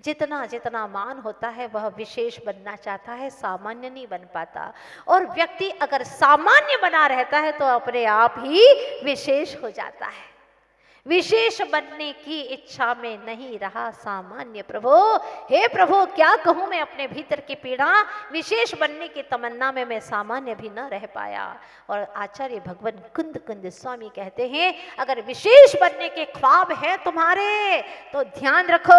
जितना जितना मान होता है वह विशेष बनना चाहता है, सामान्य नहीं बन पाता। और व्यक्ति अगर सामान्य बना रहता है तो अपने आप ही विशेष हो जाता है। विशेष बनने की इच्छा में नहीं रहा सामान्य। प्रभु, हे प्रभु, क्या कहूँ मैं अपने भीतर की पीड़ा। विशेष बनने की तमन्ना में मैं सामान्य भी न रह पाया। और आचार्य भगवान कुंद कुंद स्वामी कहते हैं, अगर विशेष बनने के ख्वाब हैं तुम्हारे तो ध्यान रखो,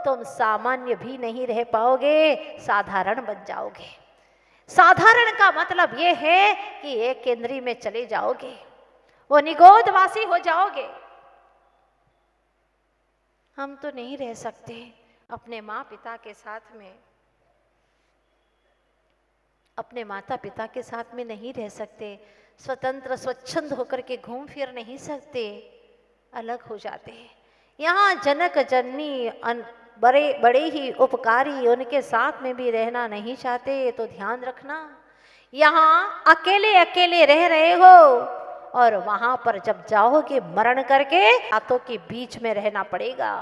तुम सामान्य भी नहीं रह पाओगे, साधारण बन जाओगे। साधारण का मतलब यह है कि एक केंद्री में चले जाओगे, वो निगोदवासी हो जाओगे। हम तो नहीं रह सकते अपने माँ पिता के साथ में, अपने माता पिता के साथ में नहीं रह सकते, स्वतंत्र स्वच्छंद होकर के घूम फिर नहीं सकते, अलग हो जाते हैं। यहाँ जनक जननी बड़े बड़े ही उपकारी उनके साथ में भी रहना नहीं चाहते, तो ध्यान रखना। यहाँ अकेले अकेले रह रहे हो और वहां पर जब जाओगे मरण करके हाथों के बीच में रहना पड़ेगा।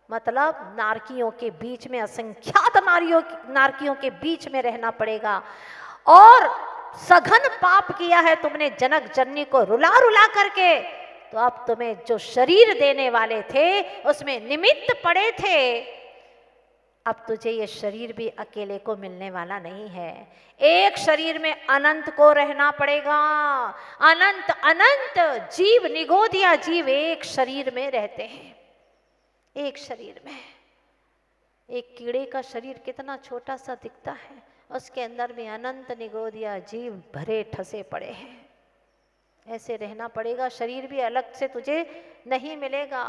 मतलब नारकियों के बीच में, असंख्यात नारकियों के बीच में रहना पड़ेगा। और सघन पाप किया है तुमने जनक जननी को रुला रुला करके, तो अब तुम्हें जो शरीर देने वाले थे उसमें निमित्त पड़े थे। अब तुझे ये शरीर भी अकेले को मिलने वाला नहीं है, एक शरीर में अनंत को रहना पड़ेगा। अनंत अनंत जीव, निगोदिया जीव एक शरीर में रहते हैं, एक शरीर में। एक कीड़े का शरीर कितना छोटा सा दिखता है, उसके अंदर भी अनंत निगोदिया जीव भरे ठसे पड़े हैं। ऐसे रहना पड़ेगा, शरीर भी अलग से तुझे नहीं मिलेगा।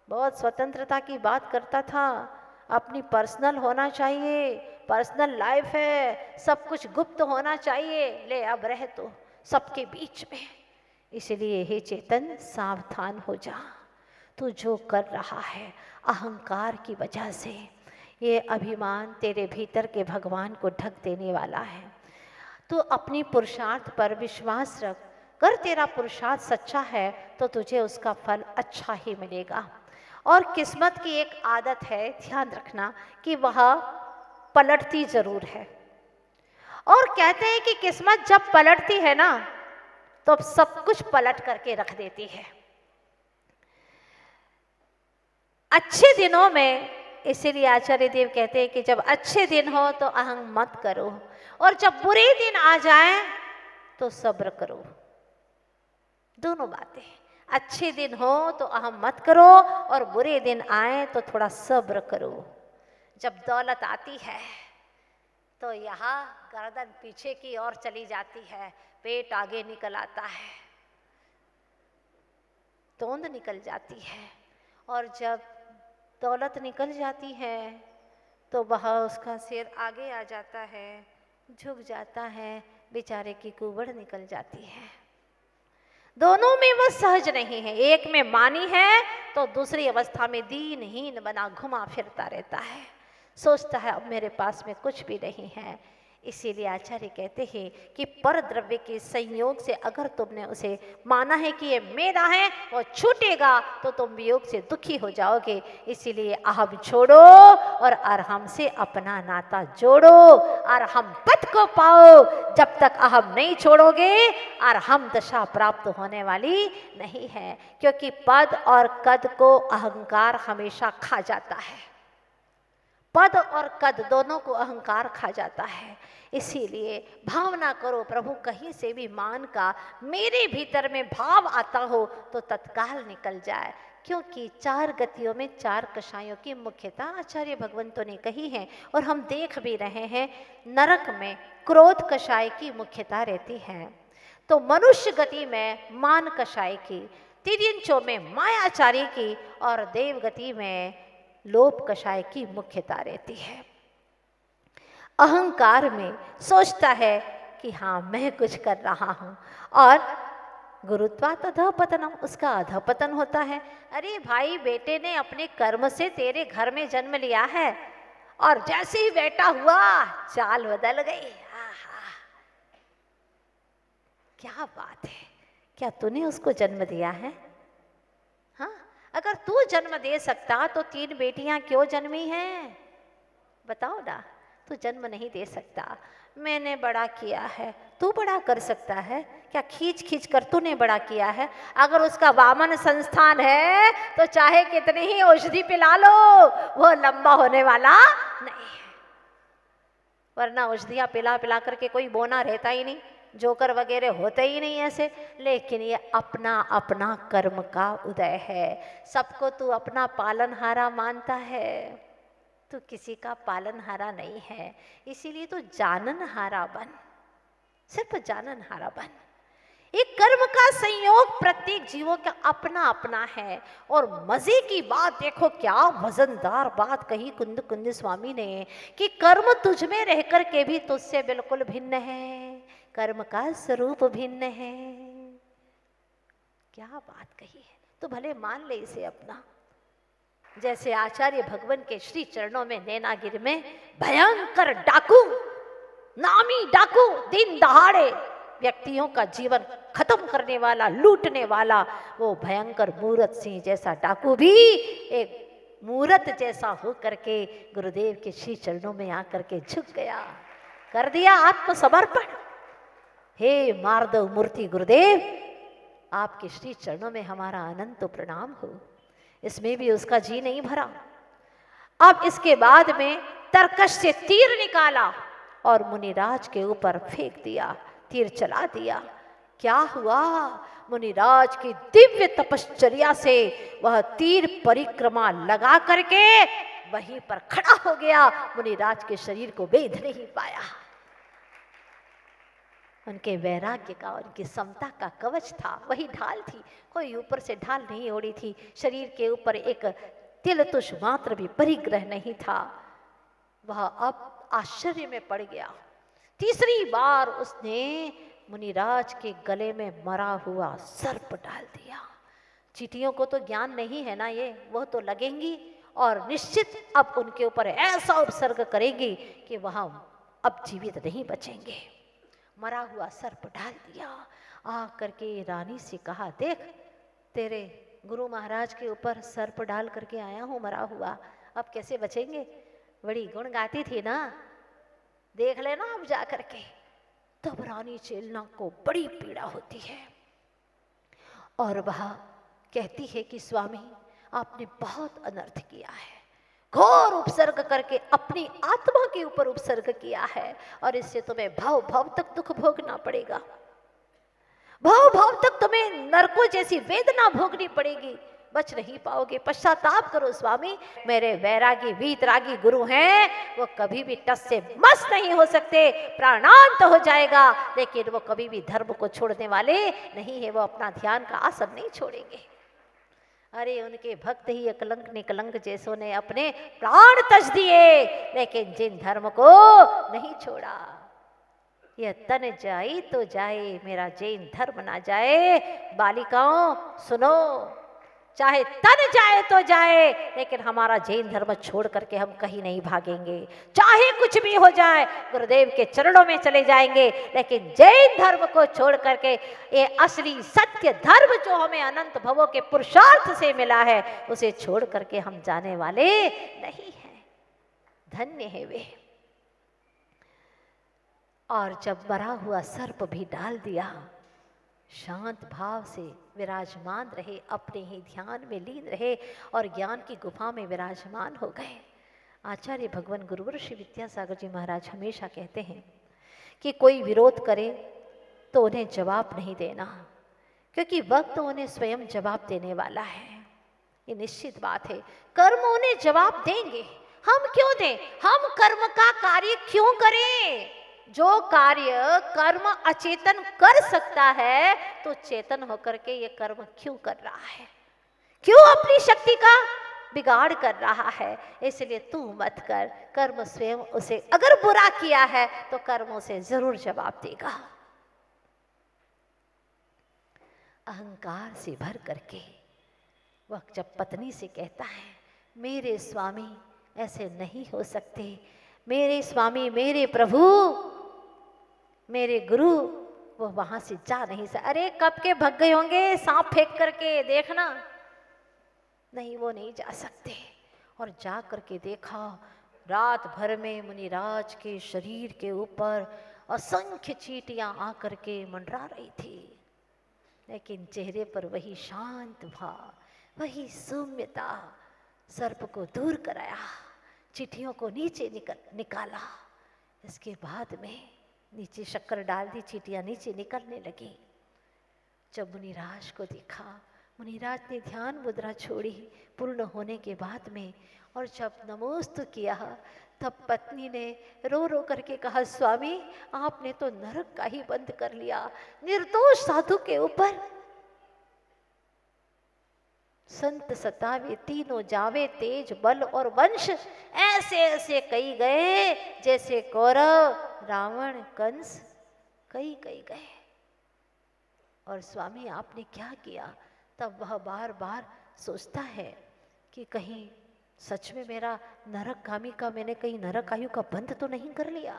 बहुत स्वतंत्रता की बात करता था, अपनी पर्सनल होना चाहिए, पर्सनल लाइफ है, सब कुछ गुप्त होना चाहिए। ले अब रह तो सबके बीच में। इसलिए हे चेतन, सावधान हो जा। तू जो कर रहा है अहंकार की वजह से, ये अभिमान तेरे भीतर के भगवान को ढक देने वाला है। तू अपनी पुरुषार्थ पर विश्वास रख, कर तेरा पुरुषार्थ सच्चा है तो तुझे उसका फल अच्छा ही मिलेगा। और किस्मत की एक आदत है, ध्यान रखना, कि वह पलटती जरूर है। और कहते हैं कि किस्मत जब पलटती है ना, तो सब कुछ पलट करके रख देती है। अच्छे दिनों में, इसीलिए आचार्य देव कहते हैं कि जब अच्छे दिन हो तो अहं मत करो, और जब बुरे दिन आ जाए तो सब्र करो। दोनों बातें, अच्छे दिन हो तो अहम मत करो और बुरे दिन आए तो थोड़ा सब्र करो। जब दौलत आती है तो यहाँ गर्दन पीछे की ओर चली जाती है, पेट आगे निकल आता है, तोंद निकल जाती है। और जब दौलत निकल जाती है तो वह उसका सिर आगे आ जाता है, झुक जाता है, बेचारे की कुबड़ निकल जाती है। दोनों में वह सहज नहीं है। एक में मानी है तो दूसरी अवस्था में दीनहीन बना घुमा फिरता रहता है, सोचता है अब मेरे पास में कुछ भी नहीं है। इसीलिए आचार्य कहते हैं कि पर द्रव्य के संयोग से अगर तुमने उसे माना है कि ये मेरा है, वो छूटेगा तो तुम वियोग से दुखी हो जाओगे। इसीलिए अहम छोड़ो और अरहम से अपना नाता जोड़ो, अरहम पद को पाओ। जब तक अहम नहीं छोड़ोगे अरहम दशा प्राप्त होने वाली नहीं है, क्योंकि पद और कद को अहंकार हमेशा खा जाता है। पद और कद दोनों को अहंकार खा जाता है। इसीलिए भावना करो प्रभु कहीं से भी मान का मेरे भीतर में भाव आता हो तो तत्काल निकल जाए, क्योंकि चार गतियों में चार कषायों की मुख्यता आचार्य भगवंतों ने कही है और हम देख भी रहे हैं। नरक में क्रोध कषाय की मुख्यता रहती है, तो मनुष्य गति में मान कषाय की, तिर्यंचों में मायाचारी की और देव गति में लोभ कषाय की मुख्यता रहती है। अहंकार में सोचता है कि हाँ मैं कुछ कर रहा हूँ, और गुरुत्वात् अधःपतनम, उसका अधःपतन होता है। अरे भाई, बेटे ने अपने कर्म से तेरे घर में जन्म लिया है और जैसे ही बेटा हुआ चाल बदल गई। आहा, क्या बात है, क्या तूने उसको जन्म दिया है? हाँ, अगर तू जन्म दे सकता तो 3 बेटियां क्यों जन्मी हैं? बताओ ना, तू जन्म नहीं दे सकता। मैंने बड़ा किया है, तू बड़ा कर सकता है क्या? खींच खींच कर तूने बड़ा किया है। अगर उसका वामन संस्थान है तो चाहे कितनी ही औषधि पिला लो, वो लंबा होने वाला नहीं है। वरना औषधियां पिला पिला करके कोई बोना रहता ही नहीं, जोकर वगैरह होते ही नहीं ऐसे। लेकिन ये अपना अपना कर्म का उदय है। सबको तू अपना पालनहारा मानता है, तू किसी का पालनहारा नहीं है। इसीलिए तू जाननहारा बन, सिर्फ जाननहारा बन। एक कर्म का संयोग प्रत्येक जीवों का अपना अपना है। और मजे की बात देखो, क्या वजनदार बात कही कुंद कुंद स्वामी ने कि कर्म तुझ में रह कर के भी तुझसे बिल्कुल भिन्न है, कर्म का स्वरूप भिन्न है। क्या बात कही है, तो भले मान ले इसे अपना। जैसे आचार्य भगवान के श्री चरणों में नैनागिरी में भयंकर डाकू, नामी डाकू, दिन दहाड़े व्यक्तियों का जीवन खत्म करने वाला, लूटने वाला, वो भयंकर मूरत सिंह जैसा डाकू भी एक मूरत जैसा हो करके गुरुदेव के श्री चरणों में आकर के झुक गया, कर दिया आत्मसमर्पण। हे मार्दव मूर्ति गुरुदेव, आपके श्री चरणों में हमारा अनंत प्रणाम हो। इसमें भी उसका जी नहीं भरा। अब इसके बाद में तरकश से तीर निकाला और मुनिराज के ऊपर फेंक दिया, तीर चला दिया। क्या हुआ? मुनिराज की दिव्य तपश्चर्या से वह तीर परिक्रमा लगा करके वहीं पर खड़ा हो गया। मुनिराज के शरीर को भेद नहीं पाया। उनके वैराग्य का, उनकी समता का कवच था, वही ढाल थी। कोई ऊपर से ढाल नहीं ओढ़ी थी। शरीर के ऊपर एक तिल तुष मात्र भी परिग्रह नहीं था। वह अब आश्चर्य में पड़ गया। तीसरी बार उसने मुनिराज के गले में मरा हुआ सर्प डाल दिया। चींटियों को तो ज्ञान नहीं है ना ये, वो तो लगेंगी और निश्चित अब उनके ऊपर ऐसा उपसर्ग करेंगी कि वहां अब जीवित नहीं बचेंगे। मरा हुआ सर्प डाल दिया। आ करके रानी से कहा, देख तेरे गुरु महाराज के ऊपर सर्प डाल करके आया हूं मरा हुआ, अब कैसे बचेंगे? बड़ी गुण गाती थी ना, देख लेना अब जा करके। तब रानी चेलना को बड़ी पीड़ा होती है और वह कहती है कि स्वामी आपने बहुत अनर्थ किया है, घोर उपसर्ग करके अपनी आत्मा के ऊपर उपसर्ग किया है और इससे तुम्हें भव भव तक दुख भोगना पड़ेगा। भव भव तक तुम्हें नरकों जैसी वेदना भोगनी पड़ेगी, बच नहीं पाओगे। पश्चाताप करो स्वामी, मेरे वैरागी वीतरागी गुरु हैं, वो कभी भी टस से मस नहीं हो सकते, प्राणांत हो जाएगा, लेकिन वो कभी भी धर्म को छोड़ने वाले नहीं है, वो अपना ध्यान का आसन नहीं छोड़ेंगे। अरे उनके भक्त ही अकलंक निकलंक जैसों ने अपने प्राण तज दिए, लेकिन जिन धर्म को नहीं छोड़ा। यह तन जाई तो जाए, मेरा जैन धर्म ना जाए। बालिकाओं सुनो, चाहे तन जाए तो जाए, लेकिन हमारा जैन धर्म छोड़ करके हम कहीं नहीं भागेंगे। चाहे कुछ भी हो जाए, गुरुदेव के चरणों में चले जाएंगे, लेकिन जैन धर्म को छोड़ करके, ये असली सत्य धर्म जो हमें अनंत भवों के पुरुषार्थ से मिला है, उसे छोड़ करके हम जाने वाले नहीं हैं। धन्य है वे। और जब मरा हुआ सर्प भी डाल दिया, शांत भाव से विराजमान रहे, अपने ही ध्यान में लीन रहे और ज्ञान की गुफा में विराजमान हो गए। आचार्य भगवान गुरुवर श्री विद्यासागर जी महाराज हमेशा कहते हैं कि कोई विरोध करे तो उन्हें जवाब नहीं देना, क्योंकि वक्त उन्हें स्वयं जवाब देने वाला है। ये निश्चित बात है, कर्म उन्हें जवाब देंगे। हम क्यों दें? हम कर्म का कार्य क्यों करें? जो कार्य कर्म अचेतन कर सकता है, तो चेतन होकर के ये कर्म क्यों कर रहा है? क्यों अपनी शक्ति का बिगाड़ कर रहा है? इसलिए तू मत कर, कर्म स्वयं उसे अगर बुरा किया है तो कर्म उसे जरूर जवाब देगा। अहंकार से भर करके वह जब पत्नी से कहता है, मेरे स्वामी ऐसे नहीं हो सकते, मेरे स्वामी, मेरे प्रभु, मेरे गुरु, वो वहां से जा नहीं सकते। अरे कब के भग गए होंगे सांप फेंक करके, देखना नहीं, वो नहीं जा सकते। और जा करके देखा, रात भर में मुनिराज के शरीर के ऊपर असंख्य चींटियां आकर के मंडरा रही थी, लेकिन चेहरे पर वही शांत भाव, वही सौम्यता। सर्प को दूर कराया, चींटियों को नीचे निकाला। इसके बाद में नीचे शक्कर डाल दी, चींटियां नीचे निकलने लगी। जब मुनिराज को देखा, मुनिराज ने ध्यान मुद्रा छोड़ी पूर्ण होने के बाद में, और जब नमोस्तु किया, तब पत्नी ने रो रो करके कहा, स्वामी आपने तो नरक का ही बंद कर लिया। निर्दोष साधु के ऊपर संत सतावे तीनों जावे, तेज बल और वंश ऐसे ऐसे कई गए जैसे कौरव रावण कंस कई गए। और स्वामी आपने क्या किया? तब वह बार बार सोचता है कि कहीं सच में मेरा नरकगामी का, मैंने कहीं नरक आयु का बंध तो नहीं कर लिया।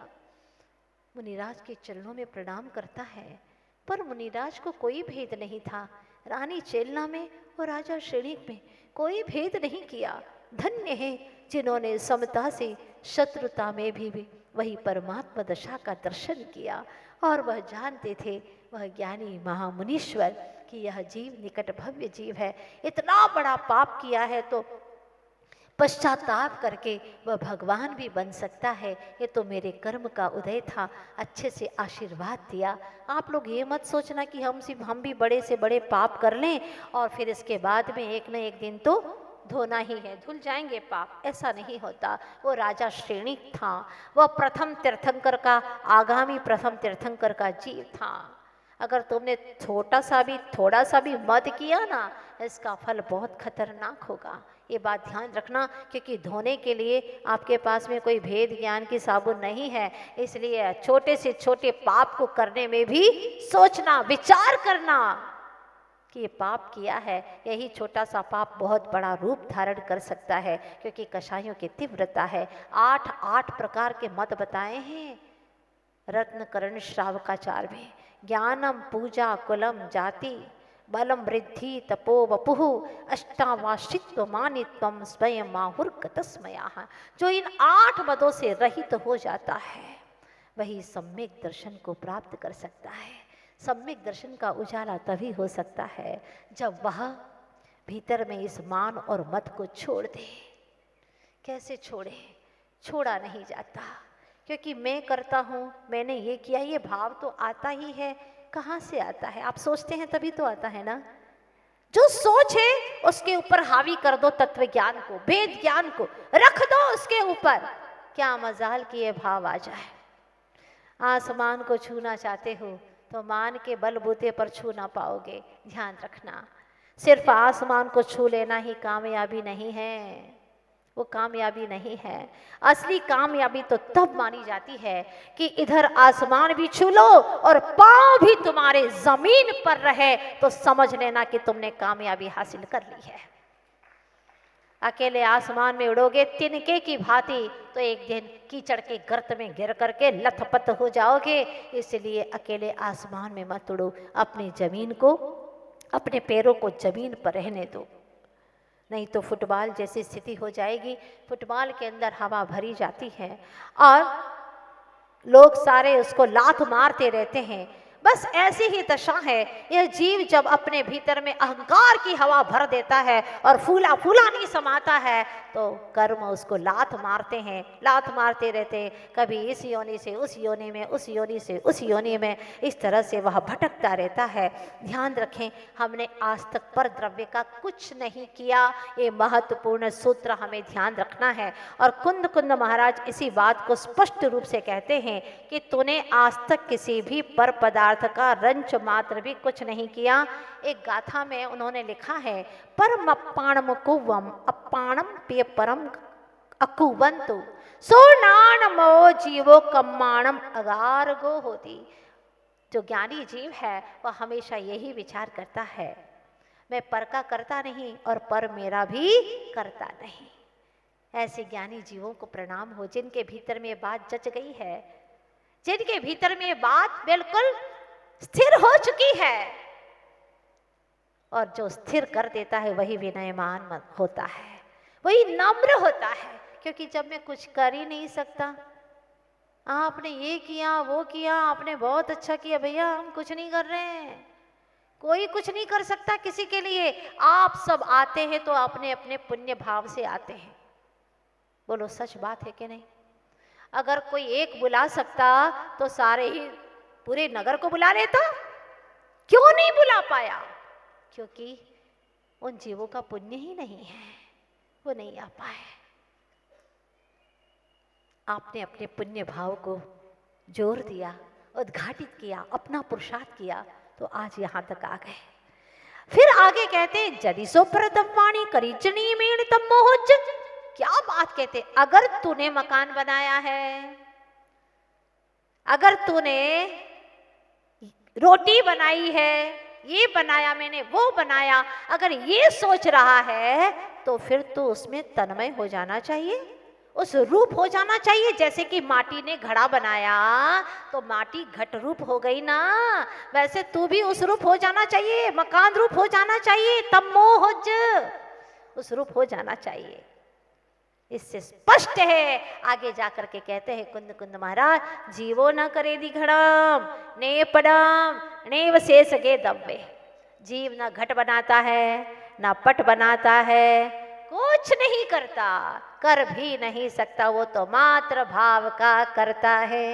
मुनिराज के चरणों में प्रणाम करता है, पर मुनिराज को कोई भेद नहीं था। रानी चेलना में और राजा श्रेणिक में कोई भेद नहीं किया। धन्य है जिन्होंने समता से शत्रुता में भी वही परमात्मा दशा का दर्शन किया। और वह जानते थे, वह ज्ञानी महामुनीश्वर, कि यह जीव निकट भव्य जीव है। इतना बड़ा पाप किया है तो पश्चाताप करके वह भगवान भी बन सकता है। ये तो मेरे कर्म का उदय था, अच्छे से आशीर्वाद दिया। आप लोग ये मत सोचना कि हम भी बड़े से बड़े पाप कर लें और फिर इसके बाद में एक न एक दिन तो धोना ही है, धुल जाएंगे पाप। ऐसा नहीं होता। वो राजा श्रेणिक था, वह प्रथम तीर्थंकर का, आगामी प्रथम तीर्थंकर का जीव था। अगर तुमने थोड़ा सा भी मद किया ना, इसका फल बहुत खतरनाक होगा। ये बात ध्यान रखना, क्योंकि धोने के लिए आपके पास में कोई भेद ज्ञान की साबुन नहीं है। इसलिए छोटे से छोटे पाप को करने में भी सोचना, विचार करना कि ये पाप किया है। यही छोटा सा पाप बहुत बड़ा रूप धारण कर सकता है, क्योंकि कषायों की तीव्रता है। 8 प्रकार के मत बताए हैं रत्न कर्ण श्रावकाचार में। ज्ञानम पूजा कुलम जाति बलम वृद्धि तपो वपुः अष्टावाशित्व मानित्वम स्वयं माहुर्गतस्मयाः। जो इन 8 मदों से रहित हो जाता है, वही सम्यक दर्शन को प्राप्त कर सकता है। सम्यक दर्शन का उजाला तभी हो सकता है जब वह भीतर में इस मान और मत को छोड़ दे। कैसे छोड़े? छोड़ा नहीं जाता, क्योंकि मैं करता हूँ, मैंने ये किया, ये भाव तो आता ही है। कहाँ से आता है? आप सोचते हैं तभी तो आता है ना। जो सोच है उसके ऊपर हावी कर दो तत्व ज्ञान को, वेद ज्ञान को रख दो उसके ऊपर। क्या मजाल कि ये भाव आ जाए। आसमान को छूना चाहते हो तो मान के बलबूते पर छू ना पाओगे। ध्यान रखना, सिर्फ आसमान को छू लेना ही कामयाबी नहीं है, वो कामयाबी नहीं है। असली कामयाबी तो तब मानी जाती है कि इधर आसमान भी छू लो और पांव भी तुम्हारे जमीन पर रहे, तो समझ लेना कि तुमने कामयाबी हासिल कर ली है। अकेले आसमान में उड़ोगे तिनके की भांति, तो एक दिन कीचड़ के गर्त में गिर करके लथपथ हो जाओगे। इसलिए अकेले आसमान में मत उड़ो, अपनी जमीन को, अपने पैरों को जमीन पर रहने दो, नहीं तो फुटबॉल जैसी स्थिति हो जाएगी। फुटबॉल के अंदर हवा भरी जाती है और लोग सारे उसको लात मारते रहते हैं। बस ऐसी ही दशा है। यह जीव जब अपने भीतर में अहंकार की हवा भर देता है और फूला फूला नहीं समाता है, तो कर्म उसको लात मारते हैं, लात मारते रहते हैं। कभी इस योनि से उस योनि में, उस योनि से उस योनि में, इस तरह से वह भटकता रहता है। ध्यान रखें, हमने आज तक पर द्रव्य का कुछ नहीं किया। ये महत्वपूर्ण सूत्र हमें ध्यान रखना है। और कुंद कुंद महाराज इसी बात को स्पष्ट रूप से कहते हैं कि तूने आज तक किसी भी पर पदार्थ का रंच मात्र भी कुछ नहीं किया। एक गाथा में उन्होंने लिखा है, परम अपाणम कुवम अपाणम पे परम अकुवंतु सोनाणमो जीवो कम्माणम अगारगो होती। जो ज्ञानी जीव है वह हमेशा यही विचार करता है, मैं पर का करता नहीं और पर मेरा भी करता नहीं। ऐसे ज्ञानी जीवों को प्रणाम हो, जिनके भीतर में बात जच गई है, जिनके भीतर में बात बिल्कुल स्थिर हो चुकी है। और जो स्थिर कर देता है वही विनयमान होता है, वही नम्र होता है। क्योंकि जब मैं कुछ कर ही नहीं सकता, आपने ये किया वो किया, आपने बहुत अच्छा किया, भैया हम कुछ नहीं कर रहे हैं, कोई कुछ नहीं कर सकता किसी के लिए। आप सब आते हैं तो अपने अपने पुण्य भाव से आते हैं। बोलो सच बात है कि नहीं? अगर कोई एक बुला सकता तो सारे ही पूरे नगर को बुला लेता, क्यों नहीं बुला पाया? क्योंकि उन जीवों का पुण्य ही नहीं है, वो नहीं आ पाए। आपने अपने पुण्य भाव को जोर दिया, उद्घाटित किया, अपना पुरुषार्थ किया, तो आज यहां तक आ गए। फिर आगे कहते हैं जदिसो प्रदवाणी करीचनी मेण तम मोहज। क्या बात कहते, अगर तूने मकान बनाया है, अगर तूने रोटी बनाई है, ये बनाया मैंने वो बनाया, अगर ये सोच रहा है तो फिर तो उसमें तन्मय हो जाना चाहिए, उस रूप हो जाना चाहिए। जैसे कि माटी ने घड़ा बनाया तो माटी घट रूप हो गई ना, वैसे तू भी उस रूप हो जाना चाहिए, मकान रूप हो जाना चाहिए, तमोहज उस रूप हो जाना चाहिए। इससे स्पष्ट है। आगे जाकर के कहते हैं कुंद कुंद महाराज, जीवो न करे दिघड़म ने पड़म ने वशेष गे दब्बे। जीव न घट बनाता है, ना पट बनाता है, कुछ नहीं करता, कर भी नहीं सकता, वो तो मात्र भाव का करता है।